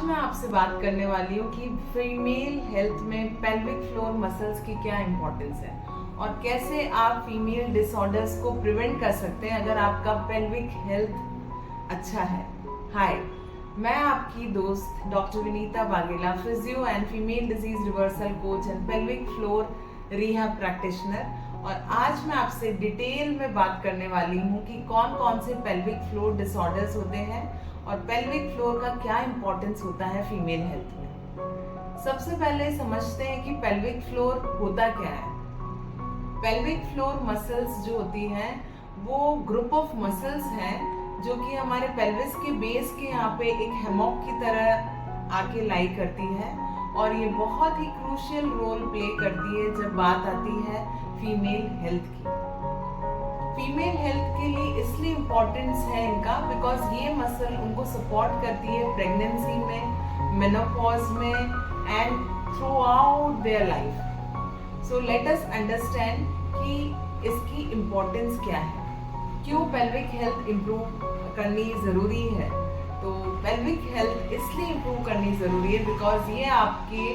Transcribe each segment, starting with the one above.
मैं आपसे बात करने वाली हूँ कि फीमेल हेल्थ में पेल्विक फ्लोर मसल्स की क्या इम्पोर्टेंस है और कैसे आप फीमेल डिसऑर्डर्स को प्रिवेंट कर सकते हैं अगर आपका पेल्विक हेल्थ अच्छा है। हाय, मैं आपकी दोस्त doctor Vinita Bagela, physio and female disease reversal coach and pelvic floor rehab practitioner, और आज मैं आपसे डिटेल में बात करने वाली हूँ कि कौन कौन से पेल्विक फ्लोर डिसऑर्डर्स होते हैं और पेल्विक फ्लोर का क्या इंपॉर्टेंस होता है फीमेल हेल्थ में। सबसे पहले समझते हैं कि पेल्विक फ्लोर होता क्या है। पेल्विक फ्लोर मसल्स जो होती हैं वो ग्रुप ऑफ मसल्स हैं जो कि हमारे पेल्विस के बेस के यहाँ पे एक हैमॉक की तरह आके लाई करती है, और ये बहुत ही क्रूशियल रोल प्ले करती है जब बात आती है फीमेल हेल्थ की। फीमेल हेल्थ के लिए इसलिए इम्पोर्टेंस है इनका बिकॉज ये मसल उनको सपोर्ट करती है प्रेगनेंसी में, मेनोपॉज में and through out their life. So let us understand कि इसकी इम्पोर्टेंस क्या है, क्यों पेल्विक हेल्थ इम्प्रूव करनी ज़रूरी है। तो पेल्विक हेल्थ इसलिए इम्प्रूव करनी ज़रूरी है बिकॉज ये आपके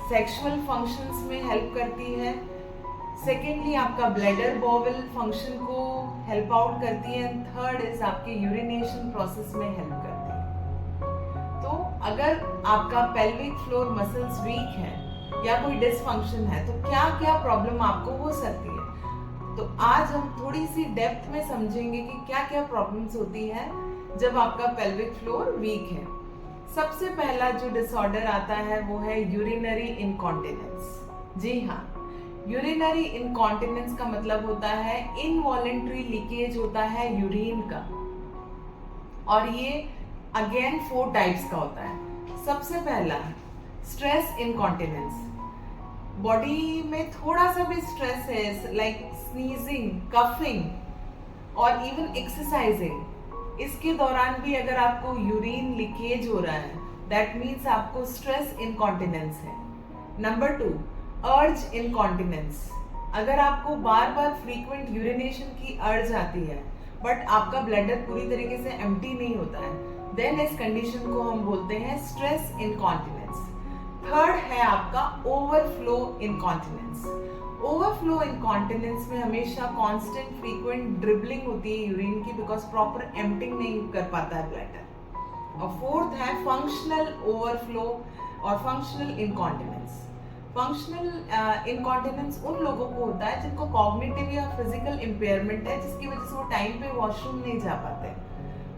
सेक्सुअल फंक्शंस में हेल्प करती है। सेकेंडली आपका ब्लैडर बॉवल फंक्शन को हेल्प आउट करती है, एंड थर्ड इज आपके यूरिनेशन प्रोसेस में हेल्प करती है। तो अगर आपका पेल्विक फ्लोर मसल्स वीक है या कोई डिसफंक्शन है तो क्या क्या प्रॉब्लम आपको हो सकती है। तो आज हम थोड़ी सी डेप्थ में समझेंगे कि क्या क्या प्रॉब्लम्स होती है जब आपका पेल्विक फ्लोर वीक है। सबसे पहला जो डिसऑर्डर आता है वो है यूरिनरी इनकॉन्टिनेंस। जी हाँ, यूरिनरी इनकॉन्टिनेंस का मतलब होता है इनवॉलेंट्री लीकेज होता है यूरिन का, और ये अगेन 4 टाइप्स का होता है। सबसे पहला स्ट्रेस इनकॉन्टिनेंस, बॉडी में थोड़ा सा भी स्ट्रेस है लाइक स्नीजिंग, कफिंग और इवन एक्सरसाइजिंग, इसके दौरान भी अगर आपको यूरिन लीकेज हो रहा है दैट मीन्स आपको स्ट्रेस इनकॉन्टिनेंस है। नंबर 2 अर्ज इनकॉन्टिनेंस, अगर आपको बार बार फ्रीक्वेंट यूरिनेशन की अर्ज आती है बट आपका ब्लैडर पूरी तरीके से एम्प्टी नहीं होता है, देन इस कंडीशन को हम बोलते हैं स्ट्रेस इनकॉन्टिनेंस। थर्ड है आपका ओवरफ्लो इनकॉन्टिनेंस। ओवरफ्लो इनकॉन्टिनेंस में हमेशा कांस्टेंट फ्रीक्वेंट ड्रिबलिंग होती है यूरिन की बिकॉज प्रॉपर एम्प्टिंग नहीं कर पाता है ब्लैडर। और फोर्थ है फंक्शनल ओवरफ्लो और फंक्शनल इनकॉन्टिनेंस। फंक्शनल इनकॉन्टिनेंस उन लोगों को होता है जिनको कॉग्निटिव या फिजिकल इम्पेयरमेंट है जिसकी वजह से वो टाइम पे वॉशरूम नहीं जा पाते।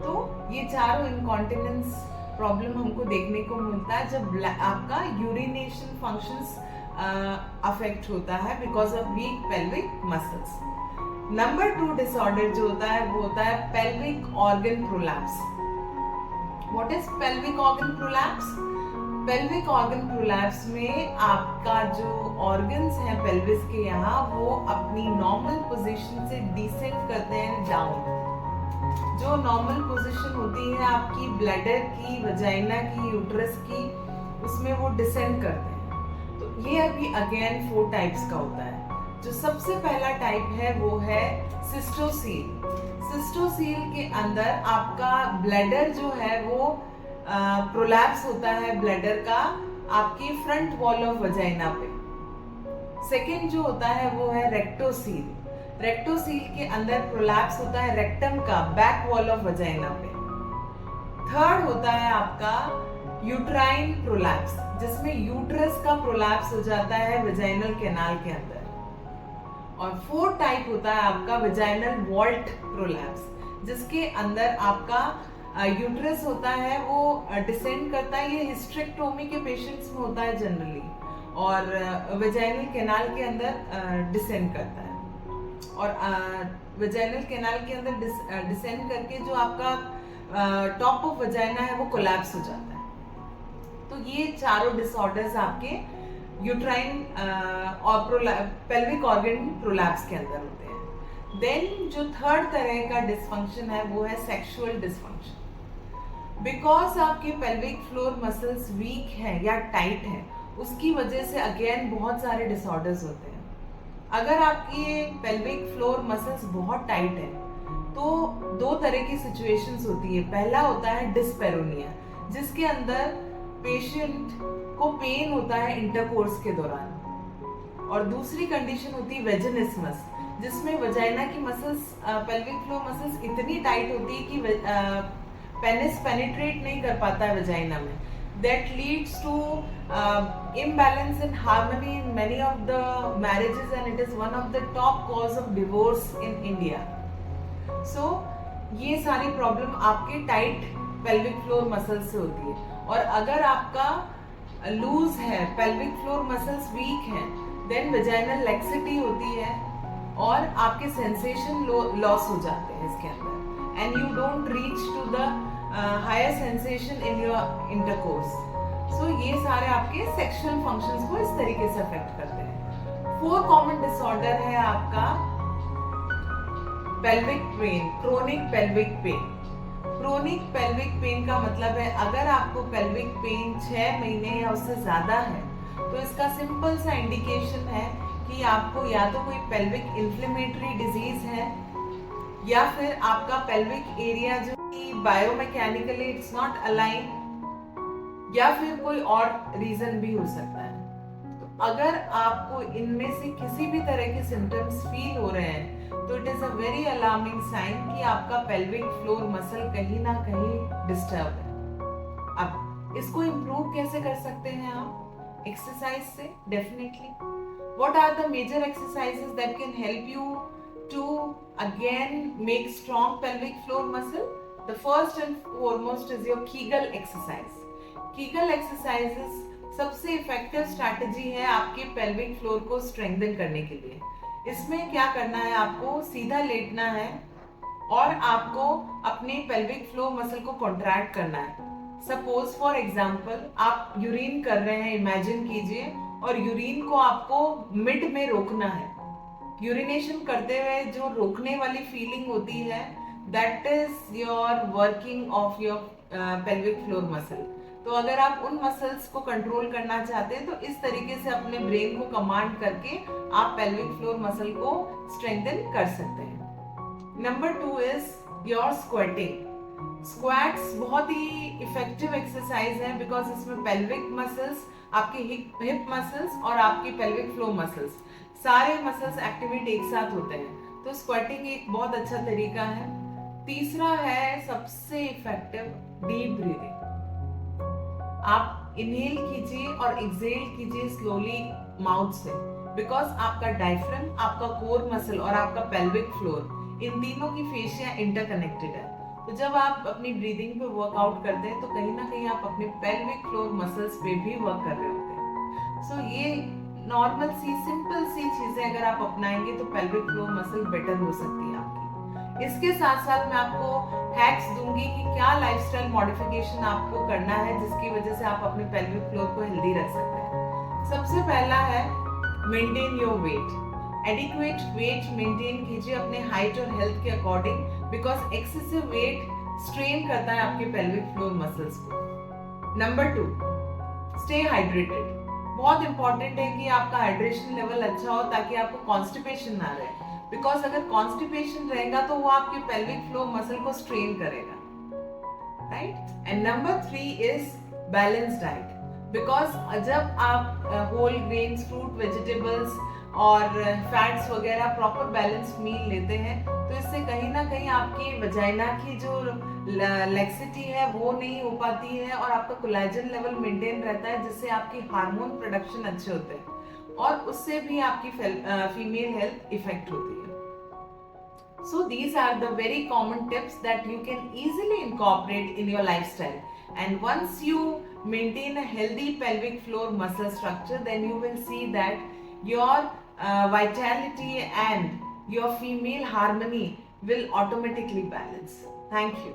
तो ये चारों इनकॉन्टिनेंस प्रॉब्लम हमको देखने को मिलता है जब आपका यूरिनेशन फंक्शंस अफेक्ट होता है because of weak pelvic muscles. Number 2 disorder जो होता है वो होता है pelvic organ prolapse. What is pelvic organ prolapse? Pelvic organ prolapse में आपका जो ऑर्गन्स हैं पेल्विस के यहाँ वो अपनी नॉर्मल पोजीशन से डिसेंड करते हैं डाउन। जो नॉर्मल पोजीशन होती है आपकी ब्लैडर की, वजाइना की, यूट्रस की, उसमें वो डिसेंड करते हैं। तो ये अभी अगेन 4 टाइप्स का होता है। जो सबसे पहला टाइप है वो है सिस्टोसील। सिस्टोसील के अंदर आपका ब्लैडर जो है वो प्रोलैप्स होता है ब्लैडर का आपकी फ्रंट वॉल ऑफ वजाइना पे। सेकेंड जो होता है वो है रेक्टोसील। रेक्टोसील के अंदर प्रोलैप्स होता है रेक्टम का बैक वॉल ऑफ वजाइना पे। थर्ड होता है आपका यूट्राइन प्रोलैप्स जिसमें यूट्रस का प्रोलैप्स हो जाता है वजाइनल कैनाल के अंदर। और फोर्थ टाइप होता है आपका वजाइनल वॉल्ट प्रोलैप्स जिसके अंदर आपका यूट्रस होता है वो डिसेंड करता है। ये हिस्टेरेक्टोमी के पेशेंट्स में होता है जनरली, और वजाइनल कैनाल के अंदर डिसेंड करता है, और वजाइनल कैनाल के अंदर डिसेंड करके जो आपका टॉप ऑफ वजाइना है वो कोलैप्स हो जाता है। तो ये चारों डिसऑर्डर्स आपके यूट्राइन और पेल्विक ऑर्गन प्रोलैप्स के अंदर होते हैं। देन जो थर्ड तरह का डिसफंक्शन है वो है सेक्सुअल डिसफंक्शन। बिकॉज आपके पेल्विक फ्लोर मसल्स वीक हैं या टाइट हैं उसकी वजह से अगेन बहुत सारे डिसऑर्डर्स होते हैं। अगर आपकी पेल्विक फ्लोर मसल्स बहुत टाइट है तो 2 तरह की सिचुएशंस होती है। पहला होता है डिस्पेरोनिया जिसके अंदर पेशेंट को पेन होता है इंटरकोर्स के दौरान, और दूसरी कंडीशन होती है वेजिनिस्मस, जिसमें वजाइना की मसल्स, पेल्विक फ्लोर मसल्स इतनी टाइट होती है कि पेनिस पेनिट्रेट नहीं कर पाता है वजाइना में. That leads to imbalance in harmony in many of the marriages, and it is one of the top cause of divorce in India. So ये सारी प्रॉब्लम आपके टाइट पेल्विक फ्लोर मसल्स से होती है. और अगर आपका लूज है, पेल्विक फ्लोर मसल्स वीक हैं, देन वेजाइनल लेक्सिटी होती है और आपके सेंसेशन लॉस हो जाते हैं इसके अंदर, and you don't reach to the higher sensation in your intercourse. So ये सारे आपके सेक्सुअल फंक्शंस को इस तरीके से अफेक्ट करते हैं. 4 कॉमन डिसऑर्डर है आपका pelvic pain, chronic pelvic pain. Chronic pelvic pain का मतलब है अगर आपको पेल्विक पेन 6 महीने या उससे ज्यादा है तो इसका सिंपल सा इंडिकेशन है कि आपको या तो कोई पेल्विक इन्फ्लेमेटरी डिजीज है, या फिर आपका पेल्विक एरिया जो कि बायोमैकेनिकली इट्स नॉट अलाइन, या फिर कोई और रीजन भी हो सकता है. तो अगर आपको इनमें से किसी भी तरह के सिम्टम्स फील हो रहे हैं तो it is a very alarming sign कि आपका पेल्विक फ्लोर मसल कहीं ना कहीं डिस्टर्ब है. अब इसको इम्प्रूव कैसे कर सकते हैं आप? एक्सरसाइज से definitely. What are the major exercises that can help you to again make strong pelvic floor muscle? The first and foremost is your Kegel exercise. Kegel exercises सबसे इफेक्टिव स्ट्रैटेजी है आपके pelvic floor को strengthen करने के लिए. इसमें क्या करना है, आपको सीधा लेटना है और आपको अपने पेल्विक फ्लोर मसल को कॉन्ट्रैक्ट करना है. सपोज फॉर एग्जांपल आप यूरिन कर रहे हैं, इमेजिन कीजिए, और यूरिन को आपको मिड में रोकना है. यूरिनेशन करते हुए जो रोकने वाली फीलिंग होती है, that is your working of your pelvic floor muscle. तो अगर आप उन मसल्स को कंट्रोल करना चाहते हैं तो इस तरीके से अपने ब्रेन को कमांड करके आप पेल्विक फ्लोर मसल को स्ट्रेंथन कर सकते हैं. Number 2 is your squatting. Squats बहुत ही इफेक्टिव एक्सरसाइज है बिकॉज इसमें पेल्विक मसल्स, आपके हिप मसल्स और आपके पेल्विक फ्लोर मसल्स, सारे मसल्स एक्टिवेट एक साथ होते हैं. तो स्क्वेटिंग एक बहुत अच्छा तरीका है. तीसरा है सबसे इफेक्टिव, डीप ब्रीदिंग. आप इनहेल कीजिए और एक्सहेल कीजिए स्लोली माउथ से, बिकॉज आपका डायफ्राम, आपका कोर मसल और आपका पेल्विक फ्लोर, इन तीनों की फेशिया इंटरकनेक्टेड है. तो जब आप अपनी ब्रीदिंग पे वर्कआउट करते हैं तो कहीं ना कहीं आप अपने पेल्विक फ्लोर मसल्स पे भी वर्क कर रहे होते हैं. सो ये नॉर्मल सी सिंपल सी चीजें अगर आप अपनाएंगे तो पेल्विक फ्लोर मसल बेटर हो सकती है आपकी. इसके साथ साथ मैं आपको हैक्स दूंगी कि क्या लाइफस्टाइल मॉडिफिकेशन आपको करना है जिसकी वजह से आप अपने पेल्विक फ्लोर को हेल्दी रख सकते हैं. सबसे पहला है maintain your weight. Adequate weight maintain कीजिए अपने हाइट और हेल्थ के according, because excessive wait strain करता है आपके पेल्विक फ्लोर मसल्स को. Number 2, stay hydrated. बहुत इंपॉर्टेंट है कि आपका हाइड्रेशन लेवल अच्छा हो ताकि आपको कॉन्स्टिपेशन ना रहे, बिकॉज अगर कॉन्स्टिपेशन रहेगा तो वो आपके पेल्विक फ्लोर मसल को स्ट्रेन करेगा, right. And number 3 is balance diet. Because जब आप होल ग्रेन्स, फ्रूट, वेजिटेबल्स और फैट्स वगैरह प्रॉपर बैलेंस मील लेते हैं तो इससे कहीं ना कहीं आपकी वजाइना की जो लेक्सिटी है वो नहीं हो पाती है और आपका कोलेजन लेवल मेंटेन रहता है, जिससे आपकी हार्मोन प्रोडक्शन अच्छे होते हैं और उससे भी आपकी फीमेल हेल्थ इफेक्ट होती है. So these are the very common tips that you can easily incorporate in your lifestyle. And once you maintain a healthy pelvic floor muscle structure, then you will see that your vitality and your female harmony will automatically balance. Thank you.